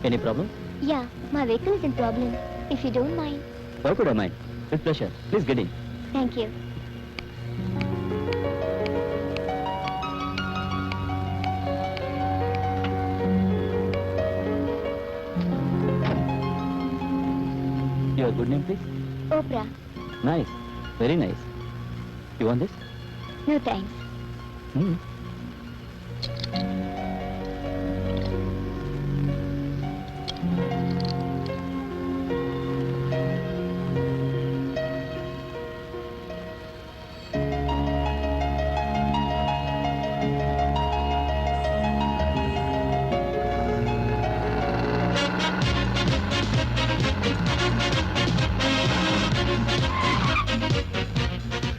Any problem? Yeah, my vehicle is in problem. If you don't mind. Why could I mind? With pleasure. Please get in. Thank you. Your good name, please? Oprah. Nice. Very nice. You want this? No thanks. Hmm.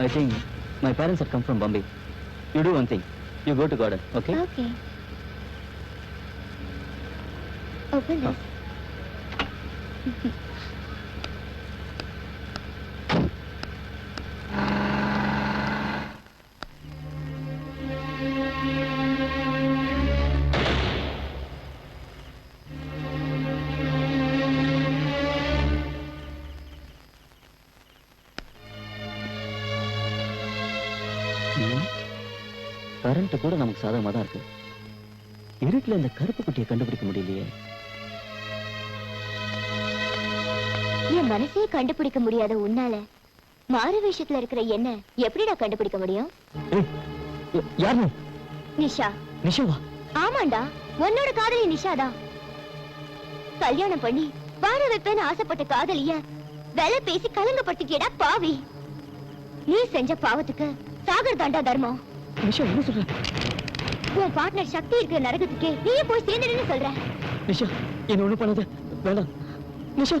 I think my parents have come from Bombay. You do one thing. You go to garden, okay? Okay. Open this. Current கூட நமக்கு சாதகமா தான் இருக்கு. இருட்டுல இந்த கருப்பு குட்டியை கண்டுபிடிக்க முடியலையே. என் மனசே கண்டுபிடிக்க முடியாத உன்னால மாறு விஷயத்துல இருக்கிற என்ன எப்படிடா கண்டுபிடிக்க முடியும்? யாரு? நிஷா. நிஷாவா? ஆமாண்டா, உன்னோட காதலி நிஷாதான். கல்யாணம் பண்ணி வாழ வைப்பேன்னு ஆசைப்பட்ட காதலிய வேலை பேசி கலங்கப்படுத்திட்டியடா பாவி. நீ செஞ்ச பாவத்துக்கு சாகர் தாண்டா தர்மம். நிஷா என்ன சொல்ற? உன் பார்ட்னர் சக்தி இருக்கிற நரகத்துக்கே நீயே போய் சேர்ந்துடுன்னு சொல்ற. நிஷா என்ன ஒண்ணு பண்ணாத, வேண்டாம் Nisha.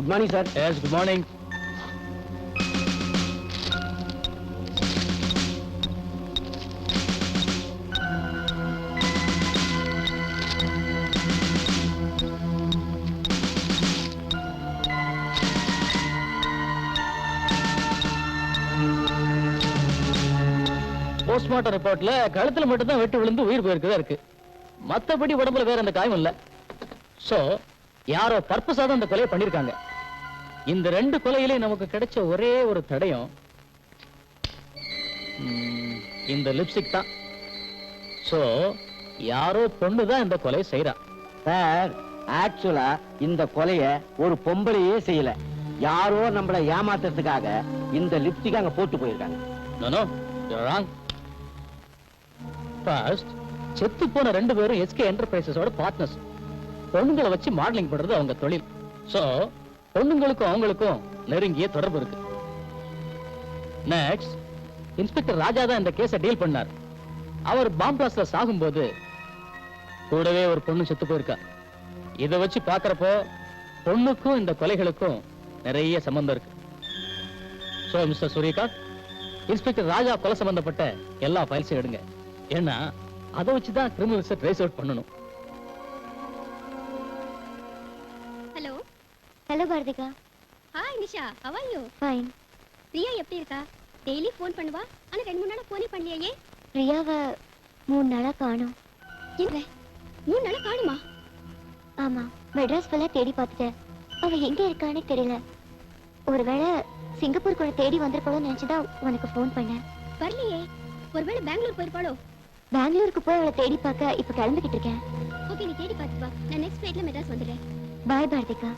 Good morning, sir. Yes, good morning. Postmortem ரிப்போர்ட்ல கழுத்துல மட்டும் தான் வெட்டு விழுந்து உயிர் போயிருக்கதா இருக்கு. மத்தபடி உடம்புல வேற அந்த காயம் இல்ல. சோ யாரோ பர்பஸா தான் அந்த கொலையை பண்ணிருக்காங்க. இந்த ரெண்டு கொலையிலே நமக்கு கிடைச்ச ஒரே ஒரு தடயம் இந்த லிப்ஸ்டிக் தான். சோ யாரோ பொண்ணு தான் இந்த கொலையை செய்யறா. சார், ஆக்சுவலா இந்த கொலைய ஒரு பொம்பளையே செய்யல. யாரோ நம்மள ஏமாத்துறதுக்காக இந்த லிப்ஸ்டிக் அங்க போட்டு போயிருக்காங்க. No no, you are wrong. First செத்து போன ரெண்டு பேரும் எஸ்கே என்டர்பிரைசஸோட பார்ட்னர்ஸ். பொண்ணுங்களை வச்சு மாடலிங் பண்றது அவங்க தொழில். சோ பொண்ணுங்களுக்கும் அவங்களுக்கும் நெருங்கிய தொடர்பு இருக்கு. நெக்ஸ்ட், இன்ஸ்பெக்டர் ராஜா தான் இந்த கேஸை டீல் பண்ணார். அவர் பாம் பிளாஸ்ட்ல சாகும்போது கூடவே ஒரு பொண்ணு செத்து போயிருக்கா. இதை வச்சு பாக்குறப்போ பொண்ணுக்கும் இந்த கொலைகளுக்கும் நிறைய சம்பந்தம் இருக்கு. So mister Suryakant, inspector Raja கொலை சம்பந்தப்பட்ட எல்லா ஃபைல்ஸையும் எடுங்க. ஏன்னா அதை வச்சுதான் கிரிமினல்ஸை ட்ரேஸ் அவுட் பண்ணணும். Hello. Hello Bharathika. Hi Nisha, how are you? Fine. Priya எப்படி இருக்கா? டெய்லி ஃபோன் பண்ணுவா, ஆனா 2-3 நாளா ஃபோனே பண்ணலையே. பிரியாவை 3 நாளா காணோம். என்ன 3 நாளா காணுமா? ஆமா, மெட்ராஸ் ஃபுல்லா தேடி பார்த்துட்டேன். அவ எங்க இருக்கானே தெரியல. ஒருவேளை சிங்கப்பூர் கூட தேடி வந்திருக்கோன்னு நினைச்சுதான் உனக்கு ஃபோன் பண்ணேன். வரலையே, ஒருவேளை பெங்களூர் போயிருப்பாளோ? பெங்களூருக்கு போய் அவளை தேடி பார்க்க இப்ப கிளம்பிக்கிட்டு இருக்கேன். ஓகே, நீ தேடி பார்த்து வா. நான் நெக்ஸ்ட் ஃபிளைட்ல மெட்ராஸ் வந்துடுறேன். பாய் பாரதிகா.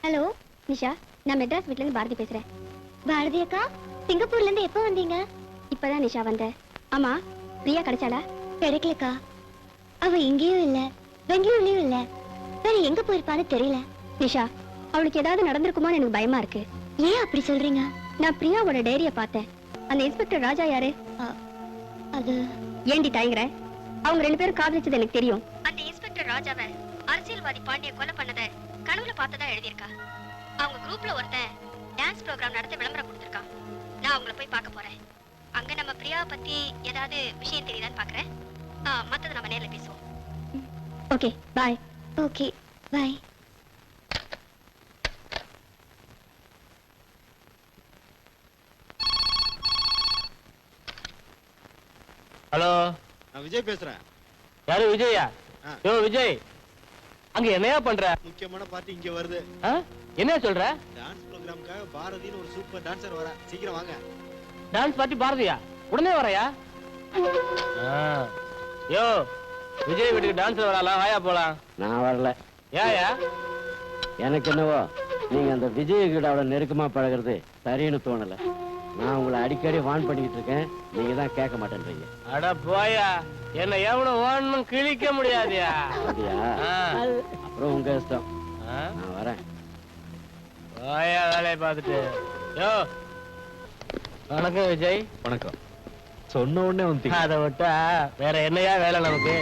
ஹலோ நிஷா, நான் மெட்ராஸ் வீட்ல இருந்து பாரதி பேசுறேன். பாரதி அக்கா, சிங்கப்பூர்ல இருந்து எப்போ வந்தீங்க? இப்பதான் நிஷா வந்தேன். ஆமா, பிரியா கிடைச்சாளா? கிடைக்கலக்கா. அவ இங்கேயும் இல்ல, பெங்களூர்லயும் இல்ல. வேற எங்க போயிருப்பான்னு தெரியல. நிஷா, அவளுக்கு ஏதாவது நடந்திருக்குமான்னு எனக்கு பயமா இருக்கு. ஏன் அப்படி சொல்றீங்க? நான் பிரியாவோட டைரிய பார்த்தேன். அந்த இன்ஸ்பெக்டர் ராஜா யாரு? அது ஏண்டி தயங்குற? அவங்க 2 பேரும் காதலிச்சது எனக்கு தெரியும். அந்த இன்ஸ்பெக்டர் ராஜாவை அரசியல்வாதி பாண்டிய கொலை பண்ணத கனவுல பார்த்ததா எழுதியிருக்கா. அவங்க குரூப்ல ஒருத்தன் டான்ஸ் ப்ரோகிராம் நடத்த விளம்பரம் கொடுத்திருக்கான். நான் அவங்கள போய் பார்க்க போறேன். அங்க நம்ம பிரியா பத்தி ஏதாவது விஷயம் தெரியுதான்னு பாக்குறேன். மத்தத நம்ம நேர்ல பேசுவோம். ஓகே, பாய். ஓகே, பாய். ஹலோ, நான் விஜய் பேசுறேன். யாரு விஜயா? யோ விஜய், அங்க என்னையா பண்ற? முக்கியமான பார்ட்டி இங்க வருது. என்ன சொல்ற? டான்ஸ் ப்ரோகிராமுக்காக பாரதின்னு ஒரு சூப்பர் டான்சர் வர. சீக்கிரம் வாங்க. டான்ஸ் பார்ட்டி பாரதியா? உடனே வரையா? யோ விஜய் வீட்டுக்கு டான்ஸ்ல வரலாம், வாயா போலாம். நான் வரல. ஏயா? எனக்கு என்னவோ நீங்க அந்த விஜய் கிட்ட அவ்வளவு நெருக்கமா பழகுறது சரின்னு தோணல. நான் உங்களை அடிக்கடி வான் பண்ணிக்கிட்டு இருக்கேன், நீங்க தான் கேட்க மாட்டேன்றீங்க. அட போயா, என்ன எவனும் ஒண்ணும் கிழிக்க முடியாதியா? அப்படியா? அப்புறம் உங்க இஷ்டம். நான் வரேன். போயா வேலையை பார்த்துட்டு. யோ வணக்கம் விஜய். வணக்கம். சொன்ன உடனே வந்து அதை விட்டா வேற என்னையா வேலை நமக்கு?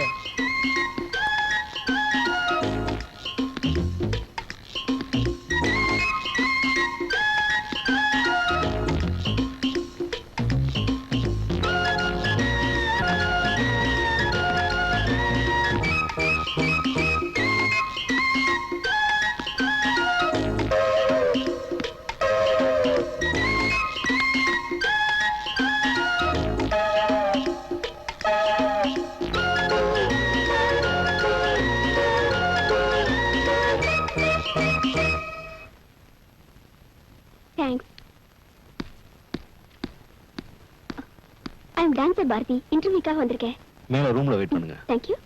தேங்க்ஸ். ஐ அம் டான்சர் பாரதி. இன்டர்வியூக்காக வந்திருக்கேன். மேல ரூம்ல வெயிட் பண்ணுங்க. Thank you.